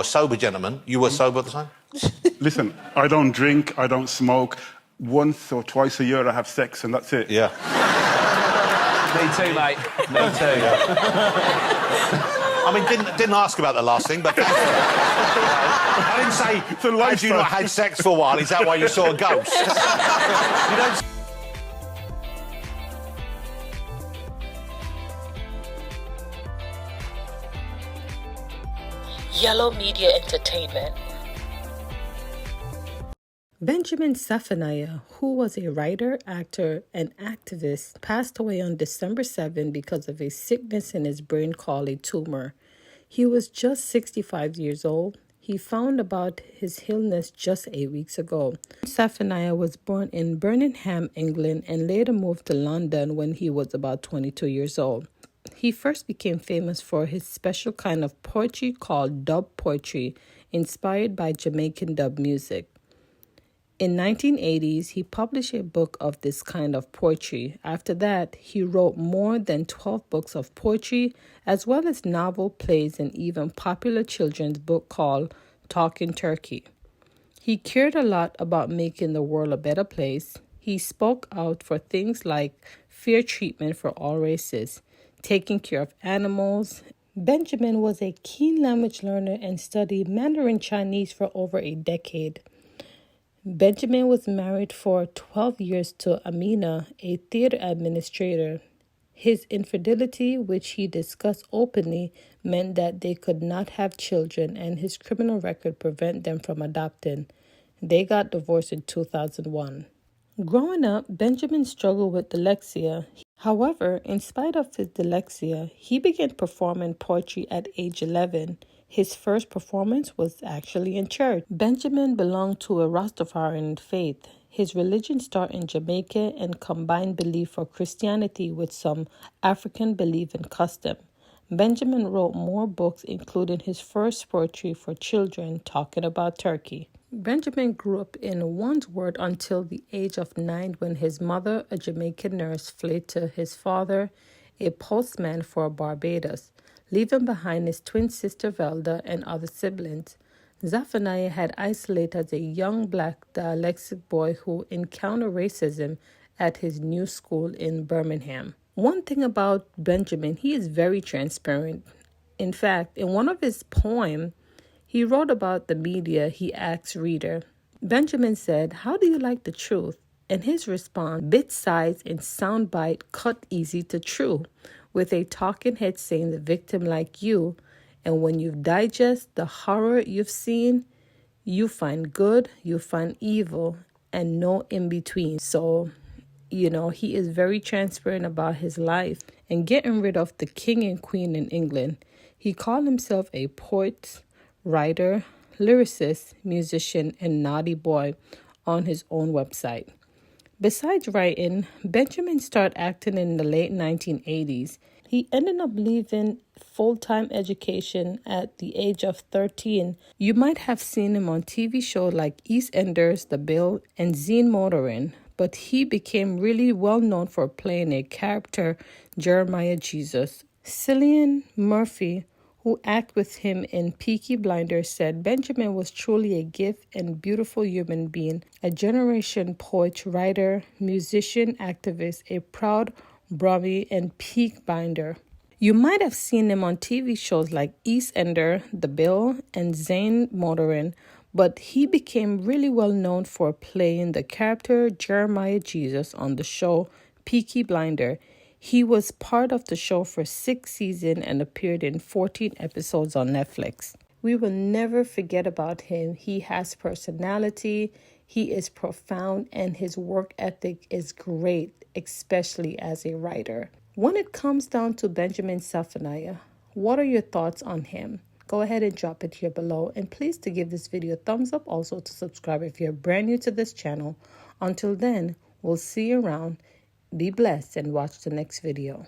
A sober gentleman. You were sober at the time? Listen, I don't drink, I don't smoke. Once or twice a year I have sex and that's it. Yeah. Me too, mate. Me too. I mean, didn't ask about the last thing, but thanks. I didn't say, had you not had sex for a while, is that why you saw a ghost? You don't... Yellow Media Entertainment. Benjamin Zephaniah, who was a writer, actor, and activist, passed away on December 7 because of a sickness in his brain called a tumor. He was just 65 years old. He found about his illness just 8 weeks ago. Zephaniah was born in Birmingham, England, and later moved to London when he was about 22 years old. He first became famous for his special kind of poetry called dub poetry, inspired by Jamaican dub music. In 1980s, he published a book of this kind of poetry. After that, he wrote more than 12 books of poetry, as well as novel, plays, and even popular children's book called Talking Turkey. He cared a lot about making the world a better place. He spoke out for things like fair treatment for all races, taking care of animals. Benjamin was a keen language learner and studied Mandarin Chinese for over a decade. Benjamin was married for 12 years to Amina, a theater administrator. His infidelity, which he discussed openly, meant that they could not have children, and his criminal record prevented them from adopting. They got divorced in 2001. Growing up, Benjamin struggled with dyslexia. However, in spite of his dyslexia, he began performing poetry at age 11. His first performance was actually in church. Benjamin belonged to a Rastafarian faith. His religion started in Jamaica and combined belief for Christianity with some African belief and custom. Benjamin wrote more books, including his first poetry for children, talking about Turkey. Benjamin grew up in Wandsworth until the age of 9 when his mother, a Jamaican nurse, fled to his father, a postman for Barbados, leaving behind his twin sister Velda and other siblings. Zephaniah had isolated as a young black dyslexic boy who encountered racism at his new school in Birmingham. One thing about Benjamin, he is very transparent. In fact, in one of his poems, he wrote about the media. He asked reader, Benjamin said, "How do you like the truth?" And his response, bit size and soundbite cut easy to true, with a talking head saying the victim like you, and when you digest the horror you've seen, you find good, you find evil, and no in between. So, he is very transparent about his life and getting rid of the king and queen in England. He called himself a poet, writer, lyricist, musician, and naughty boy on his own website. Besides writing, Benjamin started acting in the late 1980s. He ended up leaving full-time education at the age of 13. You might have seen him on TV shows like EastEnders, The Bill, and Zine Motorin, but he became really well known for playing a character, Jeremiah Jesus. Cillian Murphy, who acted with him in Peaky Blinders, said Benjamin was truly a gift and beautiful human being, a generation poet, writer, musician, activist, a proud Brummy and peak binder. You might have seen him on TV shows like EastEnders, The Bill, and Zane Motorin, but he became really well known for playing the character Jeremiah Jesus on the show Peaky Blinders. He was part of the show for 6 seasons and appeared in 14 episodes on Netflix. We will never forget about him. He has personality, he is profound, and his work ethic is great, especially as a writer. When it comes down to Benjamin Zephaniah, what are your thoughts on him? Go ahead and drop it here below, and please to give this video a thumbs up, also to subscribe if you're brand new to this channel. Until then, we'll see you around. Be blessed and watch the next video.